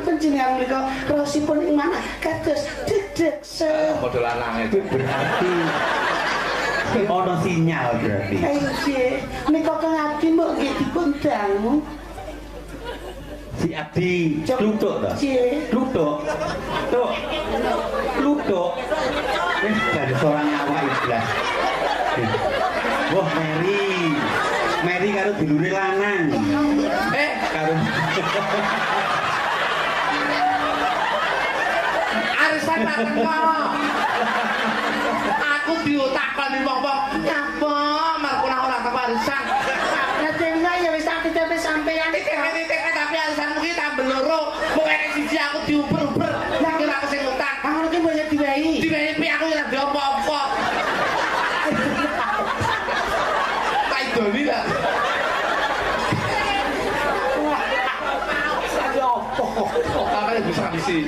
Panjenengan menika rosipun ing manah kados dedek model lanang itu berarti ono sinyal berarti. Nggih, menika Kang Abdi mbok nggih dipun dangu. Si Abdi kluthuk ta? Nggih. Kluthuk. Tuh. Kluthuk. Wis dadi seorang awak iblas. Wah, Mary karo dulure lanang. Karo arisan tak teko. Aku diutakoni wong-wong nyapa markuna ora teko arisan. Lah dene ya wis tak ditepe sampeyan. Titik tapi arisanmu ki tambah loro. Mung enek siji aku diuber-uber. Lah kira aku sing utang. Ngono ki banyak diwehi. Diwehi pi aku ora diopo-opo. Tak idoni lah. Apa yang bisa misi?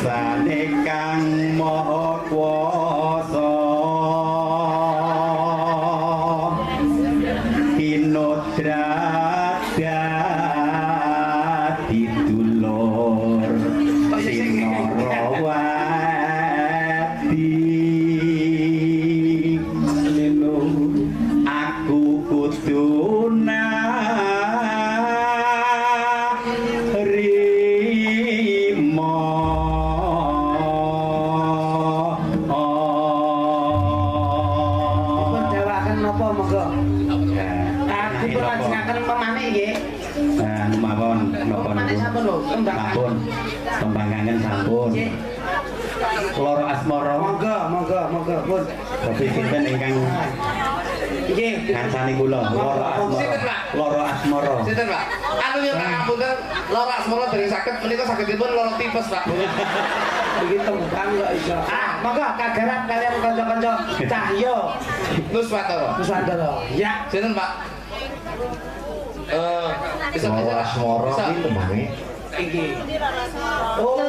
kersane kang maha kuwasa kinodrat dadi dulur sinarawati aku kudu sampun tembang kangen sampun loro asmara monggo pun tapi sinten ingkang nggih ngancani kula loro asmara sinten Pak anu yo Kang Apunten loro asmara dereng saged menika sagedipun loro tipes Pak iki tembang kok iso monggo kagaran kalian kanca-kanca Cahyo Nuswantara ya sinten Pak bisa loro asmara iki tembange iki oh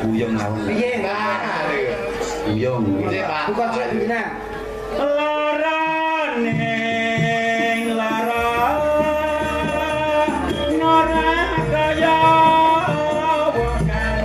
Uyung lawan. Piye, Mbak? Uyung. Bukan sik dina. Laraning lara ngora kaya wakan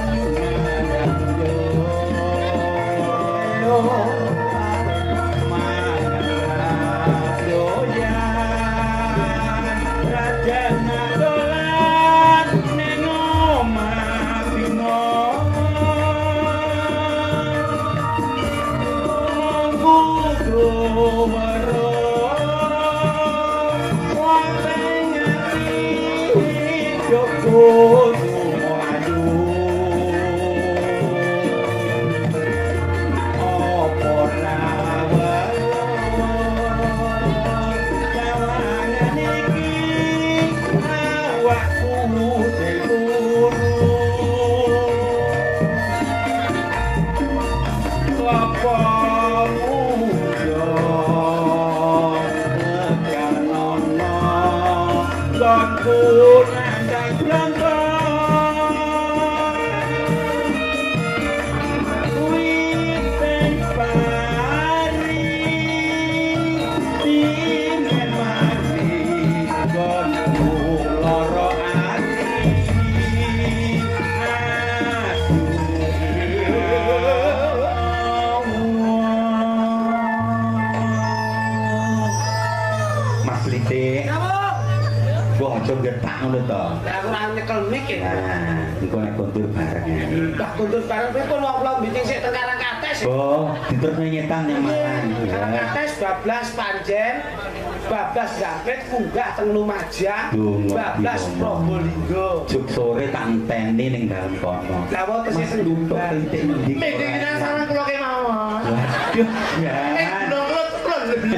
ngono to. Lah aku ora nyekel mik ya. Nah, iku nek kontur bareng. Lah kontur bareng pripun wong kula meeting sik teng Karangkates. Oh, diterusne nyetan yang makan. Karangkates bablas panjen, bablas Jangkrik munggah teng Lumajang, bablas Probolinggo. Juk sore tak enteni ning dalem kono. Lah wae tesih sendumbar. meeting nang sareng kula kemawon. Waduh, ya. Nurut kula lebih.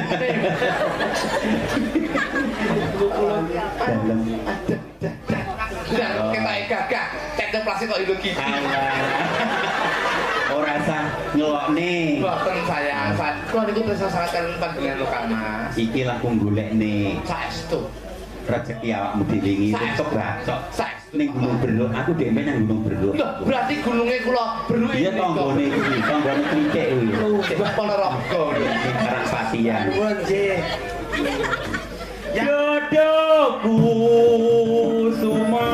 Dalem. Kita gagah, cek plastik kok itu gitu. Ora usah ngelokne. Boten sayang. Pak. Kula niku tresna sangat kalian panjenengan lho Kang Mas. Iki langkung golekne Saestu. rezeki awakmu dhewe iki tutup bacok. Saestu. Ning Gunung Berluk, aku dhewe nang Gunung Berluk. Loh, berarti gununge kula Berluk Iya tanggane iki, tanggane Tricik kuwi. Wah, Ponorogo. Ning Karangpatian. Nuwun nggih. Jodohku suma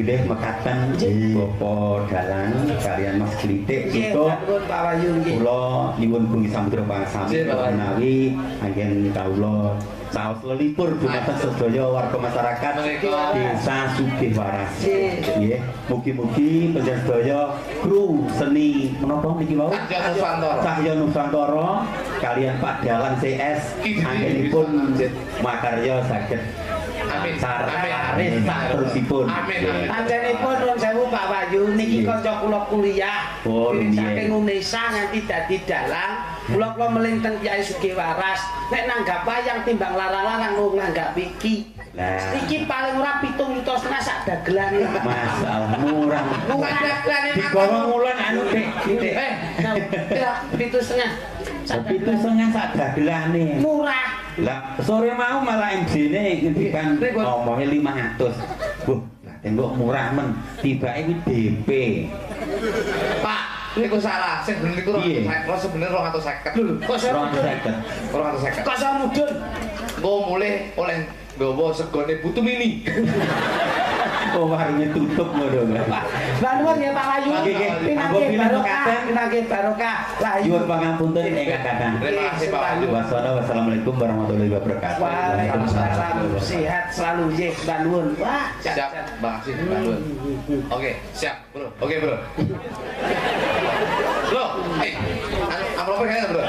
mekaten Bapak Dalang kalian Mas Klitik untuk Pak Wahyu nggih. kula nyuwun bungi samudra pangsami menawi anggen kawula saos lelipur dumateng sedaya warga masyarakat Desa Sugihwaras. Nggih, mugi-mugi panjenengan sedaya kru seni menapa niki wau? Cahya Nusantara kalian Pak Dalang CS anggenipun makarya saged terusipun. Panjenenganipun nuwun sewu Pak Wahyu niki kanca kula kuliah. Saking Unesa nganti dadi dalang. Kula meling teng Kyai Sugihwaras. Nek nanggap wayang timbang larang-larang nanggap iki. Iki paling ora 7,5 juta sak dagelane. Masalah murah. Murah dagelane. Digawa ngulon anu Dik. 7,5. 7,5 sak dagelane. Murah. Lah sore mau malah MC-ne iki kan ngomongnya 500. Buh, tembok murah men. Tibake kuwi DP. Pak, niku salah. Sing bener niku 250. Sebenere 250. Lho, kok 250. 250. Kok saya mudun? Engko mulih oleh nggawa segone putu mini. Oh, warungnya tutup ngono. Mbak nuwun ya Pak Wahyu. Pinanggih barokah, pinanggih barokah. Nyuwun pangapunten ingkang kadang. Terima kasih Pak Wahyu. Wassalamualaikum warahmatullahi wabarakatuh. Waalaikumsalam. Sehat selalu nggih Mbak nuwun. Wah, siap. Makasih Mbak Nuwun. Oke, siap, Bro. Oke, Bro. Bro, amplopnya kayaknya, Bro.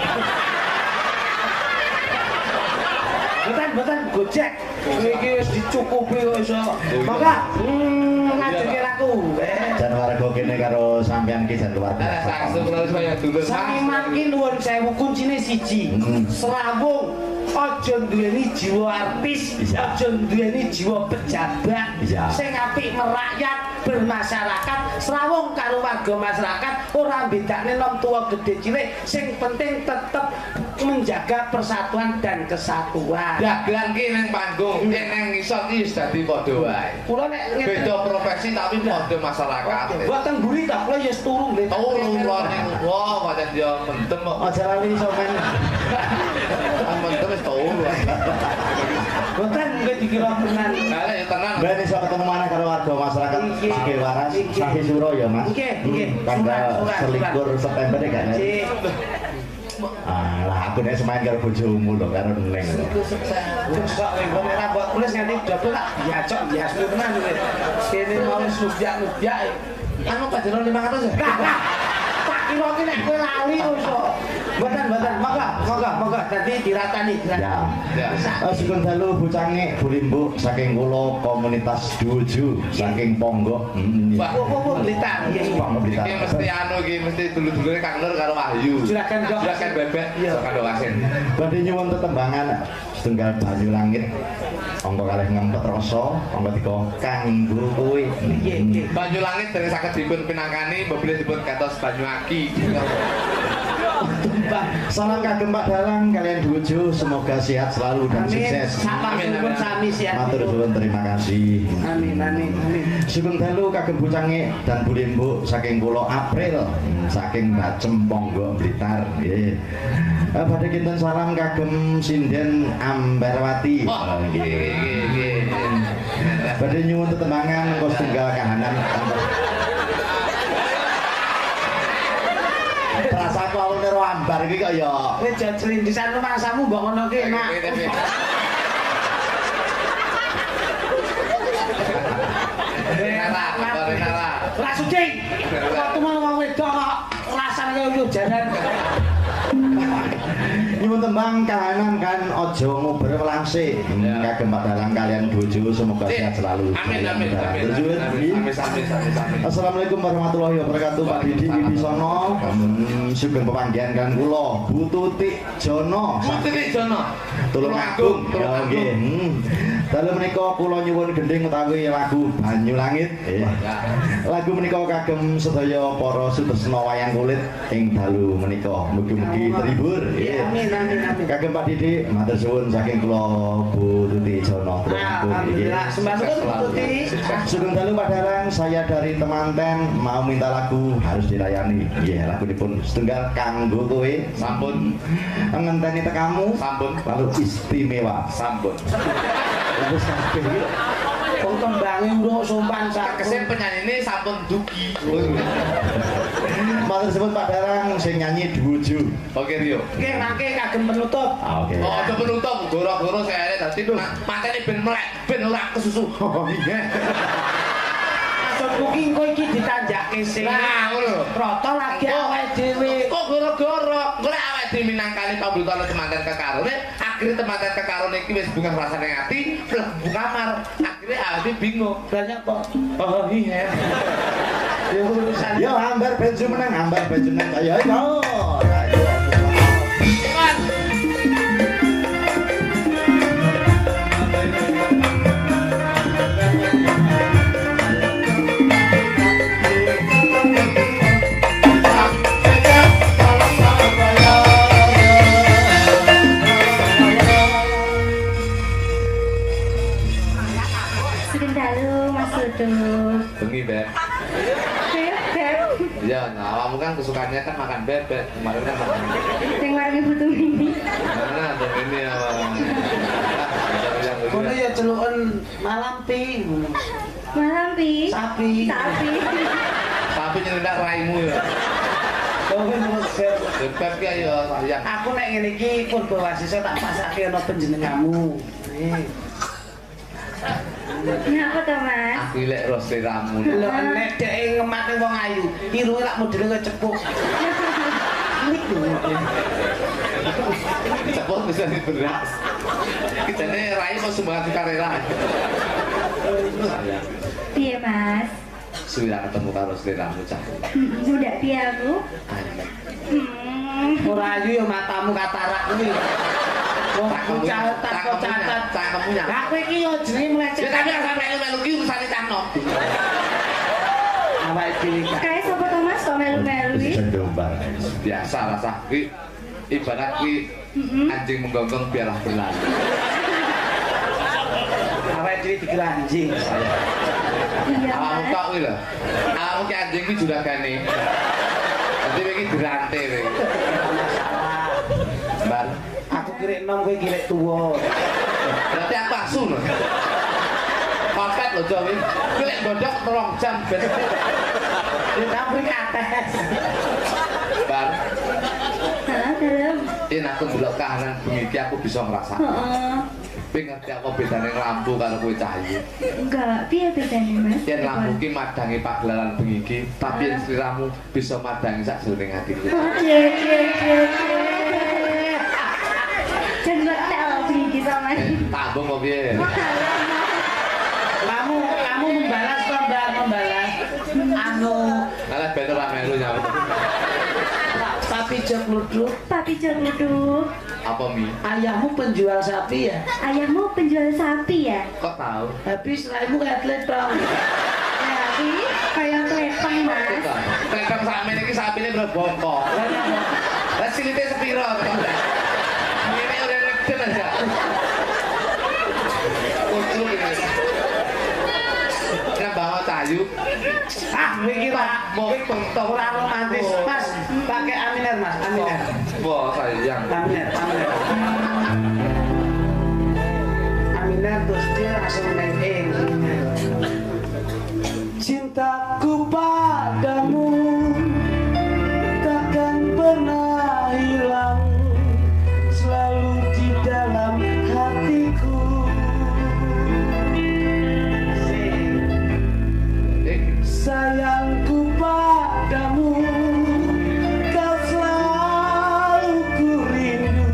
Boten gojek. Iki wis dicukupi kok iso. Mangga ngajenge laku. Jan warga kene karo sampean ki jan luar biasa. Langsung terus saya dulur. Sami mangki nuwun sewu kuncine siji. Serawung aja duweni jiwa artis, aja duweni jiwa pejabat. Sing apik merakyat, bermasyarakat, serawung karo warga masyarakat, ora bedakne nom tuwa gede cilik, sing penting tetep menjaga persatuan dan kesatuan. Dagelan ki ning panggung, ning ngisor ki wis dadi padha wae. Kula nek Beda profesi tapi padha masyarakat. Mboten mburi ta, kula ya turu nggih. Turu kula ning wah pancen yo mendem kok. Aja lali sampean. Mendem wis turu. Mboten nggih dikira tenan. Lah ya tenang. Ben iso ketemu maneh karo warga masyarakat Sugihwaras sasi suro ya Mas. Nggih. Tanggal 21 September kan. Lah aku nek semain karo bojomu lho karo Neng. Kok wong ora buat tulis nganti double tak biacok biasmu tenan kowe. Kene mau subjak-subjak. Anu padahal 500 ya. Tak kira ki nek kowe lali iso. Mboten. Moga dadi diratani. Ya. Sugeng dalu bocange bulimbuk saking kula komunitas Duju saking Ponggok. Wah, Blitar. Blitar. Iki mesti anu iki mesti dulur-dulure Kang Nur karo Wahyu. Juragan bebek karo Wasin. Badhe nyuwun tetembangan setunggal banyu langit. Angka kalih ngempet rasa, angka 3 kanggo kowe. Nggih. Banyu langit dereng saged dipun pinangkani, mboten dipun gantos banyu aki. Salam kagem Pak Dalang kalian Duju, semoga sehat selalu dan sukses. Amin. Sami sehat. Matur suwun terima kasih. Amin. Sugeng dalu kagem Bucange dan Bulimbuk saking kula April saking Bacem Ponggok Blitar nggih. Badhe kinten salam kagem Sinden Ambarwati. Nggih. Badhe nyuwun tetembangan kos tunggal kahanan. Rasa kok nero ambar iki kok ya. Kowe jan celindisan rumahsamu mbok ngono ki enak. Nara. Ora suci. Kok temen wong wedok kok rasane kaya yo jaran. Nyuwun tembang kahanan kan aja ngober melangse. Kagem Pak Dalang kalian bojo semoga sehat selalu. Amin amin amin. Amin. Assalamualaikum warahmatullahi wabarakatuh. Pak Didi Wibisono. Sugeng pepanggihan kan kula Bu Tutik Jono. Bu Tutik Jono. Tulungagung. Ya nggih. Dalu menika kula nyuwun gending utawi lagu Banyulangit. Lagu menika kagem sedaya para sutresna wayang kulit ing dalu menika. Mugi-mugi terhibur. Amin amin amin. Kagem Pak Didi matur suwun saking kula Bu Tutik Jono. Alhamdulillah sembah Bu Tutik. Sugeng dalu Pak Dalang, saya dari Temanten mau minta lagu harus dilayani. Nggih, lagunipun setunggal kanggo kowe. Sampun. Ngenteni tekamu. Sampun. Lalu istimewa. Sampun. Wis kabeh iki. Wong tembange urung sopan sak Kesen penyanyi ini sampun dugi. Matur suwun Pak Dalang sing nyanyi Duju. Oke Rio. Oke, mangke kagem penutup. Oke. Oh, aja penutup, goro-goro saya dadi matene ben melek, ben ora kesusu. Oh iya. Maksudku ki engko iki ditanjakke sing. Nah, ngono. Roto lagi awake dhewe. Kok goro-goro? Golek awake dhewe minangkani pambutuhan temanten kekarone, akhire temanten kekarone iki wis bunga rasane ati, mlebu kamar. Akhire awake dhewe bingung. Banyak kok. Oh iya. Yo urusan. Yo ambar baju menang, ambar baju menang. Ayo ayo. Bengi, Beb. Ya, nah, kamu kan kesukaannya kan makan bebek. Kemarin kan makan. Yang warnanya butuh ini. Mana tuh ini ya? Kono ya celuken malam pi. Malam pi. Sapi. Sapi. Tapi nyelendak raimu ya. Kowe ngeser. Bebek ya ya sayang. Aku nek ngene iki Purwasisa tak pasake ana panjenenganmu. Kenapa tuh Mas? Aku lek rose ramu. Lho nek dhek ngemate wong ayu, irunge lak modele cepuk. Cepuk bisa beras. Kitane rai mau sumbangan karera. Iya Mas. Sudah ketemu karo sliramu cah. Budak dia aku. Ora ayu ya matamu katarak kuwi. Wong cacat kok cacat. Cangkemmu nyang. Lah kowe iki yo jenenge mlecet. Ya tapi sampe melu ki urusane cah nom. Awake dhewe. Kayak sopo tuh Mas kok melu-melu iki? Sendombar. Biasa rasah ki ibarat ki anjing menggonggong biarlah berlari. Awake dhewe dikira anjing. Iya Awakmu Mas. tok kuwi lho. Awakmu ki anjing ki juragane. Dadi iki dirante kowe. Mbak, Aku kirek nom kowe kirek tuwa. berarti aku asu lho. Kopet lho Jawi. Kowe lek godhok 3 jam ben. Ya tapi kates. Bar, Hah, dalam. yen aku ndelok kahanan bengi iki aku bisa ngrasakno. Heeh. Kowe ngerti apa bedane lampu karo kowe cahaya? Enggak, piye bedane Mas? Yen lampu ki madangi pagelaran bengi iki, tapi yen sliramu bisa madangi sak jroning atiku. Oke. Dan betul begini sama. Tambung kok piye? Kamu membalas kok Mbak, membalas. Anu Alah ben ora melu nyawet. sapi jok ludruk. Papi jodul. Apa mi? Ayahmu penjual sapi ya? Ayahmu penjual sapi ya? Kok tahu? Habis raimu kayak tletong. Tapi kayak telepon Mas. Tekan sakmene iki sapine berbongkok. Lah silite sepiro? Ini udah ngeden aja. Kucing ini. Nah bawa cayu. Ah, iki Pak, mau bentok ora romantis. Mas, pakai aminer Mas, aminer. Wah sayang. Aminer. Aminer terus dia langsung neng. Cintaku padamu takkan pernah hilang, selalu di dalam hatiku. Sayangku padamu, kau selalu ku rindu.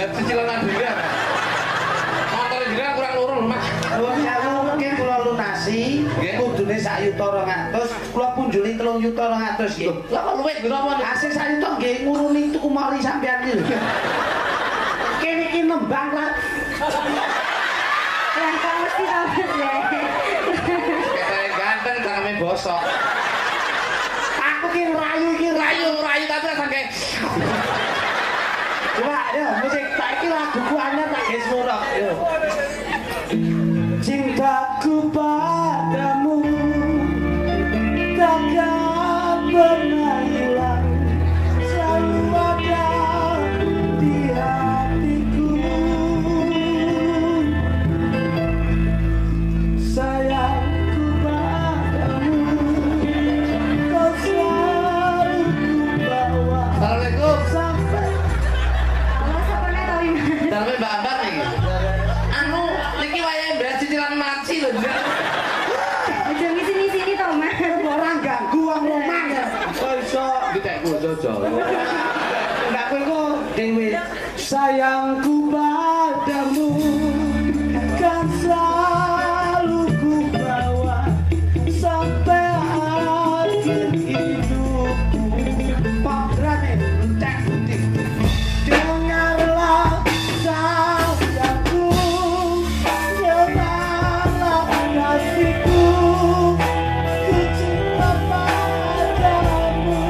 bayar cicilan dhewe. Motor jenengan kurang loro lho, Mas. Lho jalu mungkin kula lunasi, kudune sak yuta 200, kula punjuli 3 yuta 200 nggih. Lah kok luwih berapa nih? Asih sak yuta nggih nguruni tuku mori sampean iki lho. Kene iki nembang lah. Lah kok mesti tahu ya. Ketene ganteng tangannya bosok. Aku ki rayu Tapi rasa kayak coba ya musik tak iki laguku anyar tak guys murah yo. Cintaku padamu takkan pernah hilang, selalu ada di hatiku. Sayangku padamu kau selalu ku bawa Assalamualaikum. sampai Awas apa nek tau iki. Daleme Mbak Ambar niki. Anu niki wayahe mbak cicilan maci lho. Aja sini tau Mas. orang ganggu wong rumah ya. Kok iso Ditekku jojo. ndak kowe kok dhewe sayangku padamu kan selalu ku bawa sampai akhir hidupku. Padrane entek putih. Dengarlah sayangku, dengarlah kasihku, ku cinta padamu.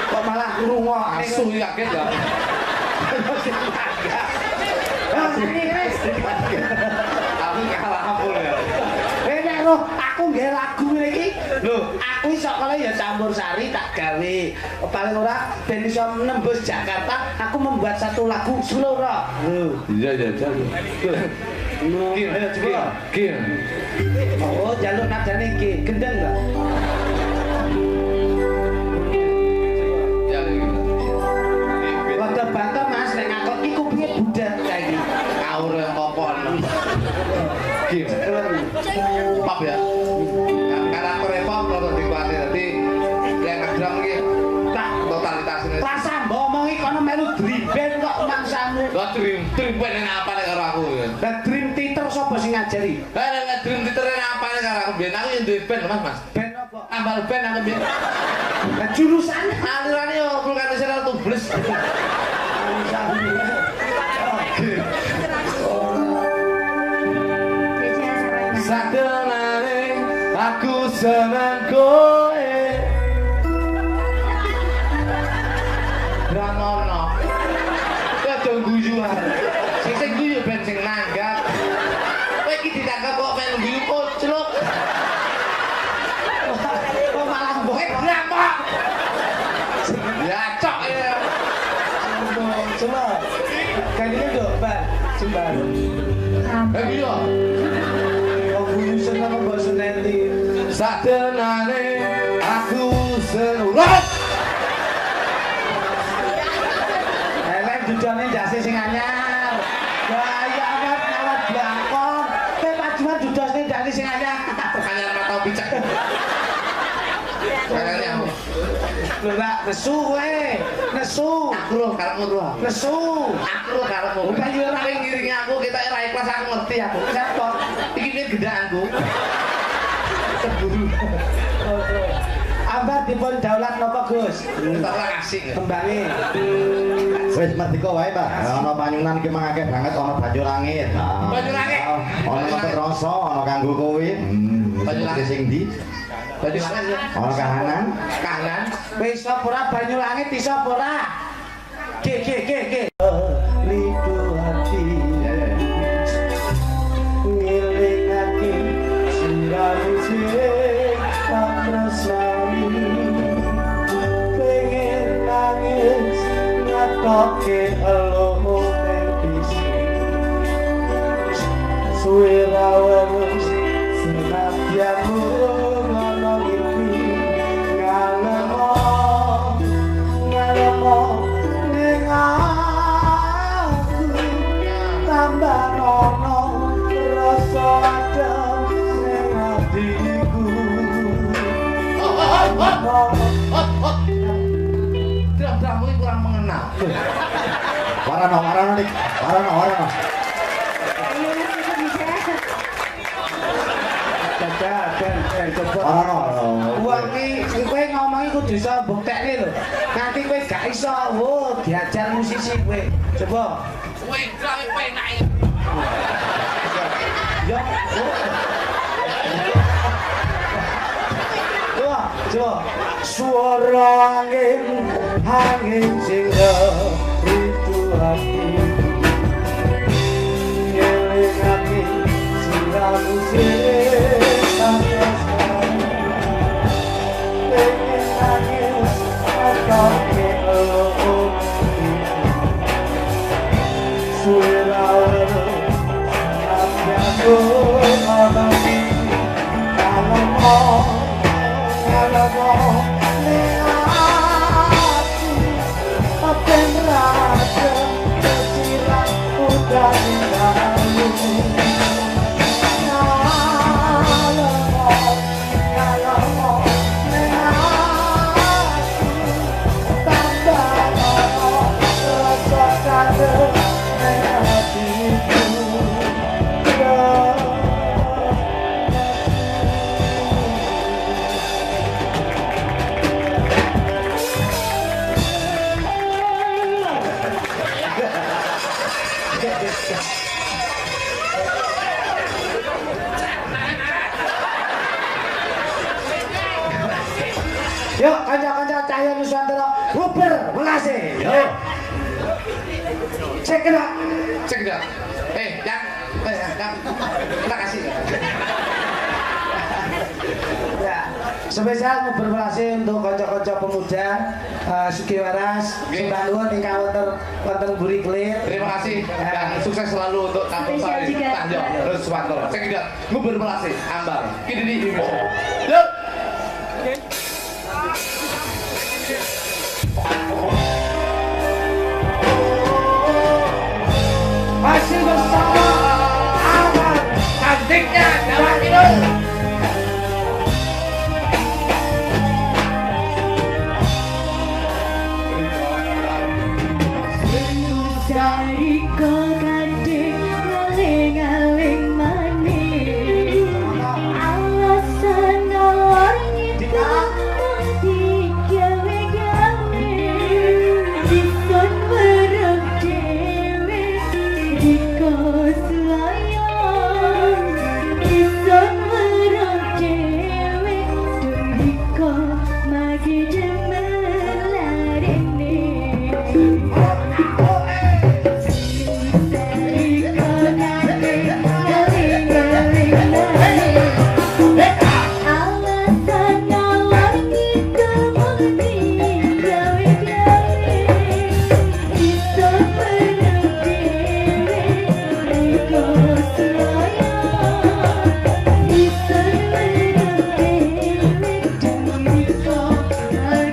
Kok malah ngrungokne Asu yakin gak? Aku kalah ampun ya. Nek roh aku nggih lagu iki. Lho, aku iso kale ya campur sari tak gawe. Paling ora ben iso nembus Jakarta, aku membuat satu lagu Solo. Lho. Iya. Ki, ayo coba. Ki. Oh, jaluk nadane ki. Gendeng enggak? Ya iki. Rada banter Mas nek ngakok iki kupinge budak saiki. Kaur yang popon. Ki. Pop ya. Karakter pop kalau dikuatir nanti yang ngegram iki tak totalitasnya. Rasa mbok omongi kono melu dream band kok mangsamu. Lah dream band apa nek karo aku ya. Lah dream theater sapa sing ngajari? Lah nek dream theater apa nek karo aku biyen aku yang duwe band Mas. Band apa? Ambal band aku biyen. Lah jurusan Alirane yo vulkanisera tubles. Sadenane aku seneng kowe. Ranono. Kowe guyuan. Sing guyu ben sing nanggap. Kowe iki ditangkap kok men guyu koclok. kok malah mbok ngramok. Ya cok ya. Coba. Kandine nduk, Mbak. Jembar. Iya. Wong guyu seneng mbok seneni. Sadenane aku seneng. Elek dudane jase sing anyar. Lah iya amat awat blangkon. Kowe pajuan dudane jase sing anyar. Anyar mata picek. Kayaknya aku. Lho lah nesu kowe. Nesu. Aku lho karepmu lho. Nesu. Aku lho karepmu. Bukan yo ora ngiringi aku kita ora ikhlas aku ngerti aku. Siapa? Iki kan gedaanku. Keburu. Ambar dipun daulat napa Gus? Tak ora asik. Tembange. Wis merdeka wae, Pak. Ana panyunan ki mangake banget ana banyu langit. Banyu langit. Ana kepek rasa, ana kanggo kowe. Banyu langit. Sing ndi? Baju langit. Ana kahanan. Kanan. Kowe iso apa ora banyu langit iso apa ora? Ge. Lidu hati. Ngiling hati sing tresnani pengen nangis ngatoke elo ning bisi suwe rawuh senadyan ngono iki ngalemo ning aku tambah nono rasa adem ning atiku Dram-drammu ini kurang mengenal. Warano nih, warano. Ayo Mas ikut bisa. coba Warano. uang ki kowe ngomongi kudu iso mbuktekne lho nanti kowe gak iso diajar musisi kowe coba Kowe dram penak. yo coba suara angin sehingga itu hati ngeling hati siramu pengen nangis atau keelok suara hati aku menangi Yuk, kanca-kanca Cahya Nusantara, bubar welase. Yuk. Cek dah. Yang, kita kasih. Ya, spesial bubar welase untuk kanca-kanca pemuda Sugiwaras, Sembah Nuwun ingkang wonten Buri Kelir. Terima kasih dan sukses selalu untuk kampung Sari Tanjung terus Suwantoro. Cek tidak, nguber melasi, ambar. Kini di Indonesia. Yuk. Masih bersama Ahmad Cantiknya Jawa Kidul. Sariko kandeng ngaling-ngaling maning alasan ngalor ngidul digawe-gawe dikon werep dewe dikos layang dikon werep dewe diko magi demelarene Oh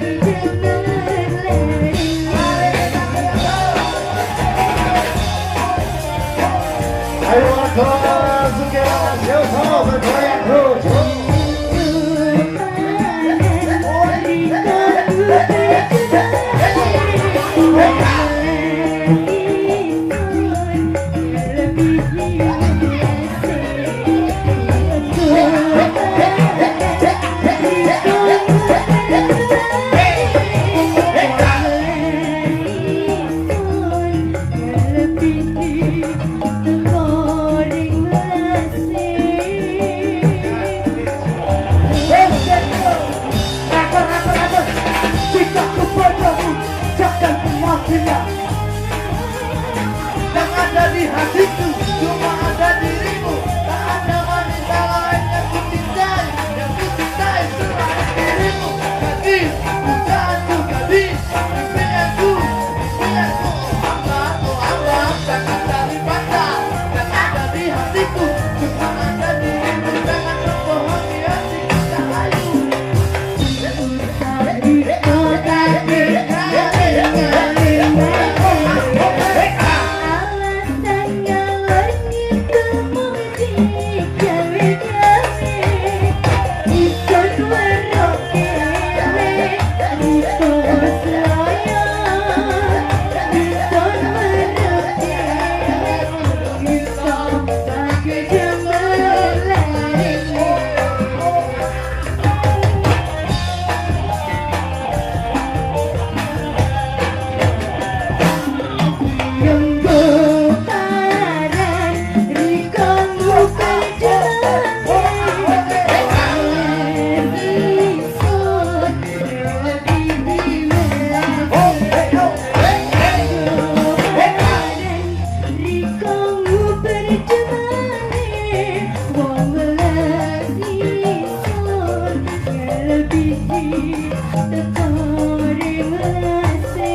ngelebihi tekore melase.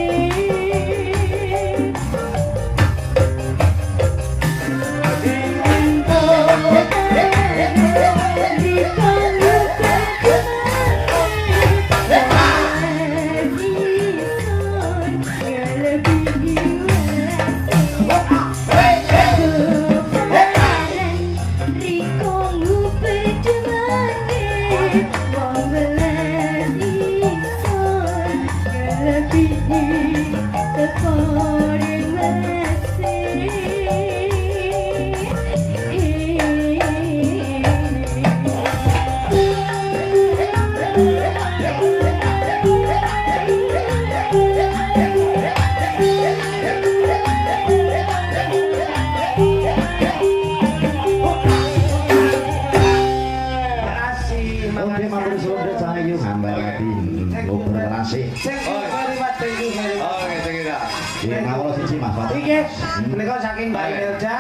Menika saking Mbak Imelda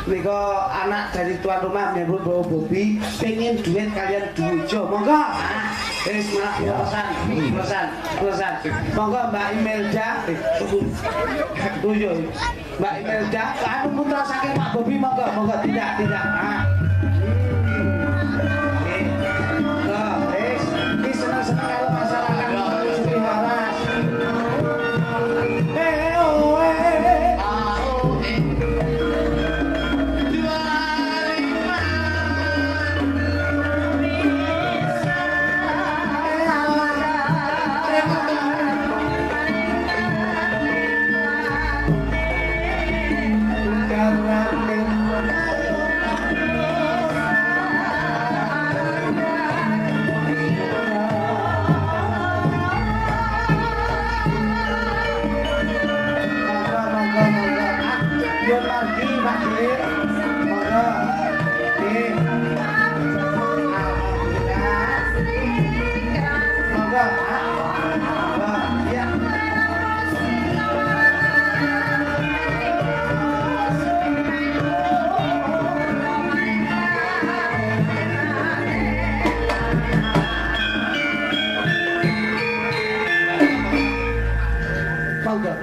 menika anak dari tuan rumah Mbak Bobi pengen duet kalian Dujo. Monggo. Wis pesan. Monggo Mbak Imelda Dujo. Mbak Imelda anu putra saking Pak Bobi monggo tidak. Senang kalau masyarakat Suki Waras.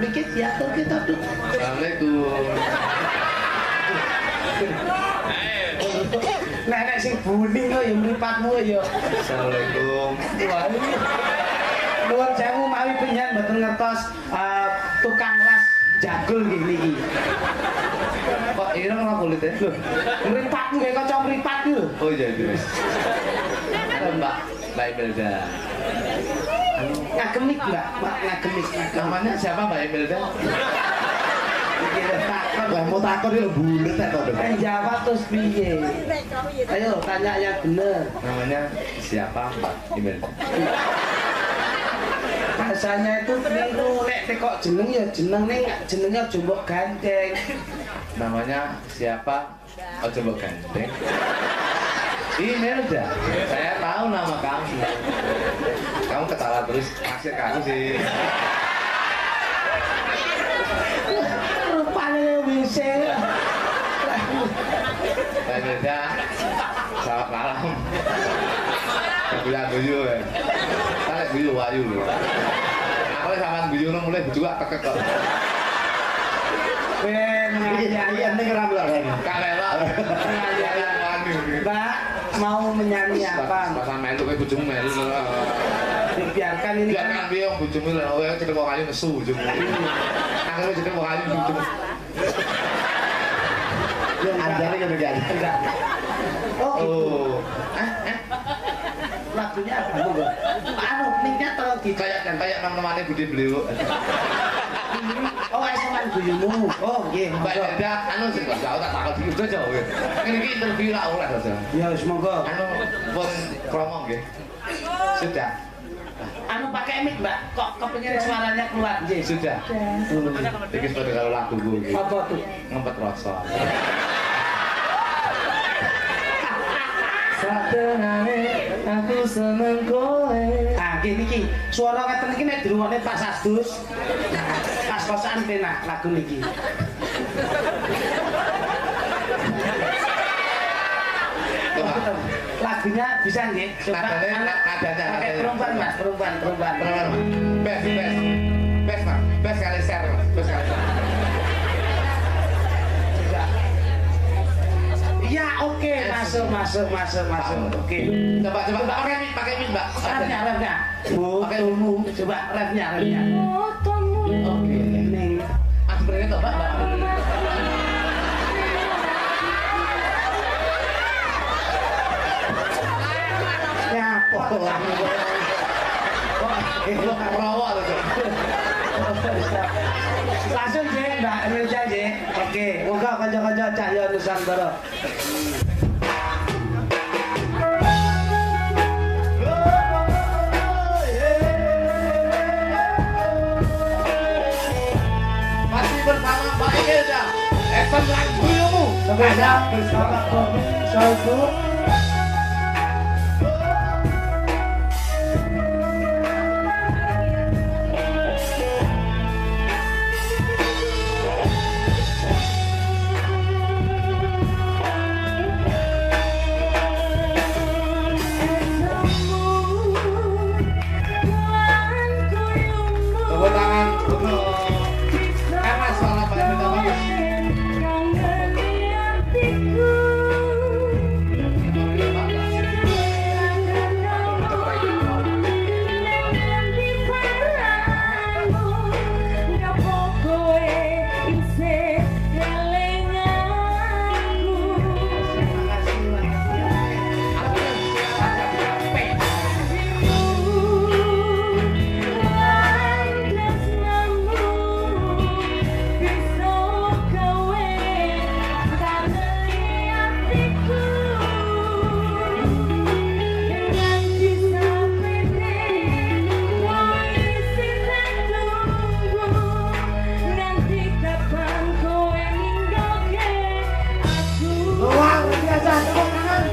Mikir ya kita tuh. Assalamualaikum. Nenek sing buning kok ya mripatmu ya. Assalamualaikum. Wah. Nuwun sewu mawi penjen mboten ngertos tukang las jagul niki. Kok ireng ora kulit ya? Mripatmu kayak kanca mripat lho. Oh iya itu. Mbak Imelda. Ngagemik Mbak, ngagemik. Namanya siapa Mbak Imelda? Lah mau takon lho bulet ta to. Jawab terus piye? Ayo tanya yang bener. Namanya siapa Mbak Imelda? Bahasanya itu keliru, nek tekok jeneng ya jeneng ning jenenge aja mbok gandeng. Namanya siapa? Ojo mbok gandeng. Imelda. Saya tahu nama kamu. Kamu ketawa terus naksir kamu sih. Rupanya bisa. Mbak Imelda. Selamat malam. Guyu ya. Saya guyu wayu lho. Aku sampean guyu mulai berdua tekek kok. Iya, ning ora mlaku. Kalelo. Mbak, mau menyanyi apa? Pas melu kowe bojomu melu. Dibiarkan ini kan. Biarkan piye bojomu lho, kowe cedhek kok kali nesu bojomu. Akhirnya cedhek kok kali bojomu. Yang Anjane kan enggak. Oh. Lagunya apa Mbak? Anu, niknya tolong Kayak teman-temannya Budi Beliau. Oh, eseman guyumu. Oh, nggih, Mbak Imelda, anu sing kok tak takon iki aja kowe. Ngene iki interview lah oleh saja. Ya wis monggo. Anu pun promo nggih. Sudah. Anu pakai mic, Mbak. Kok kepengin suaranya keluar nggih? Sudah. Iki seperti kalau laguku iki. Apa tuh? Ngempet rasa. Satenane aku seneng kowe. Ah, niki suara ngeten iki nek dirungokne Pak Sasdus. Pas kosan penak lagu niki. Lagu lagunya bisa nggih? Coba Nadanya. pakai perempuan Mas, perempuan. Bes Mas. Bes kali share Mas. Bes kali share. Iya, oke, masuk. Oke. Coba pakai mic Mbak. Rapnya. Fotomu, coba rapnya. Oke, ini. Ah, seperti itu Mbak. Nyapa lah. Rawak tuh. Langsung je, Mbak Emilja je. Oke, moga kanca-kanca Cahya Nusantara. Masih bersama Mbak Imelda. Evan Langguyomu. Ada bersama Soalku. Tepuk tangan untuk Emas Salah Mbak Imelda Bagus. Luar biasa, tepuk tangan.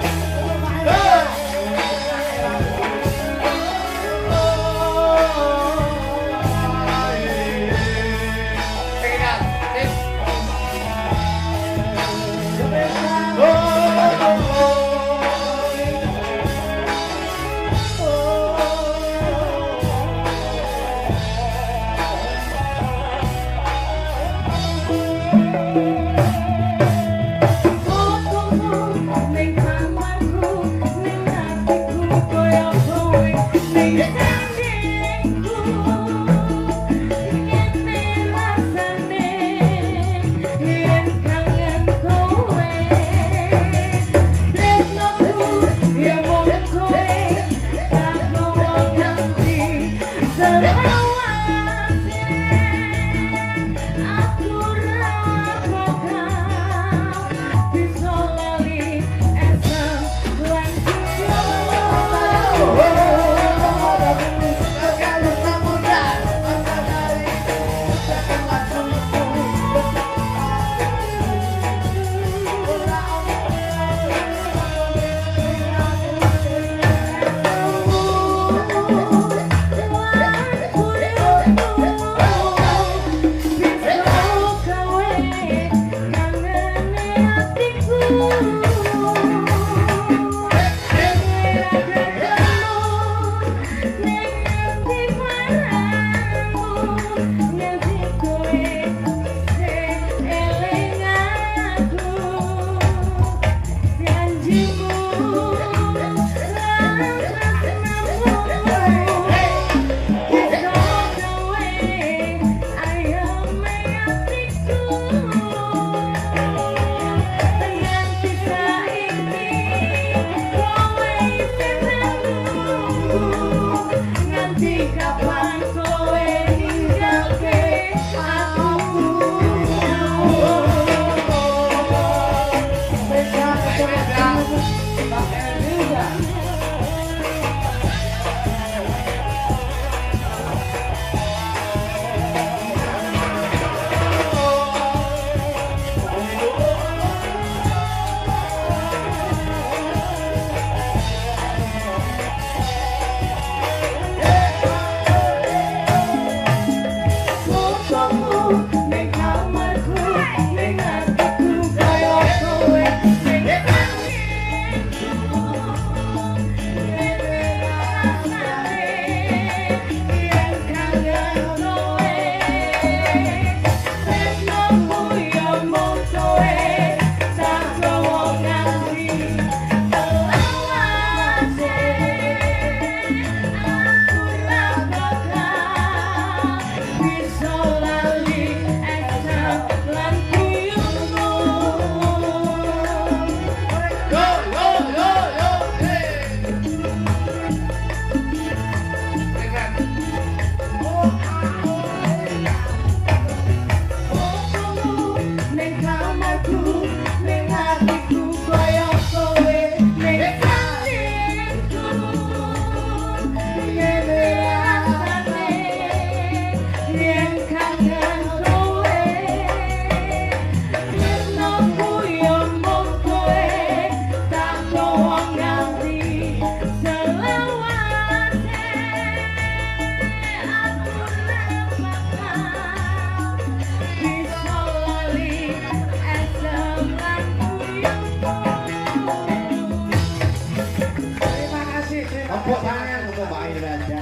tepuk tangan untuk Pak Irwanda.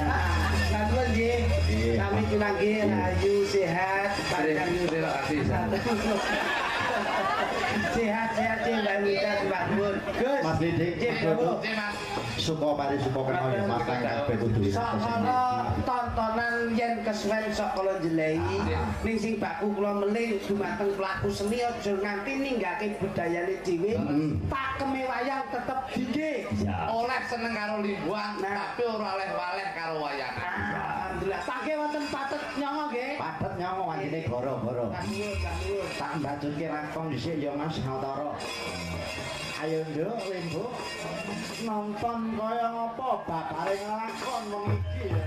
Lalu nggih, kami kula nggih rahayu sehat, panjang Terima kasih. sehat-sehat sing Mbak Wita Mbak Mun. Gus. Mas Lidik, Oke, Mas. suka pari suka kenal ya matang kabeh kudu. Sakala tontonan yen kesuwen sok kula jelehi ning sing baku kula melih dumateng pelaku seni aja nganti ninggake budayane dhewe pakeme wayang tetep dingge. Oleh seneng karo limbuan, tapi ora oleh waleh karo wayangan. Alhamdulillah. Pangke wonten patet nyongo nggih. Padet nyawa wantine goro-goro. Kanggo Tak mbajutke rakong dhisik ya Mas Hatara. Ayo nduk Limbu nonton kaya ngapa bapare nglakon wong iki ya.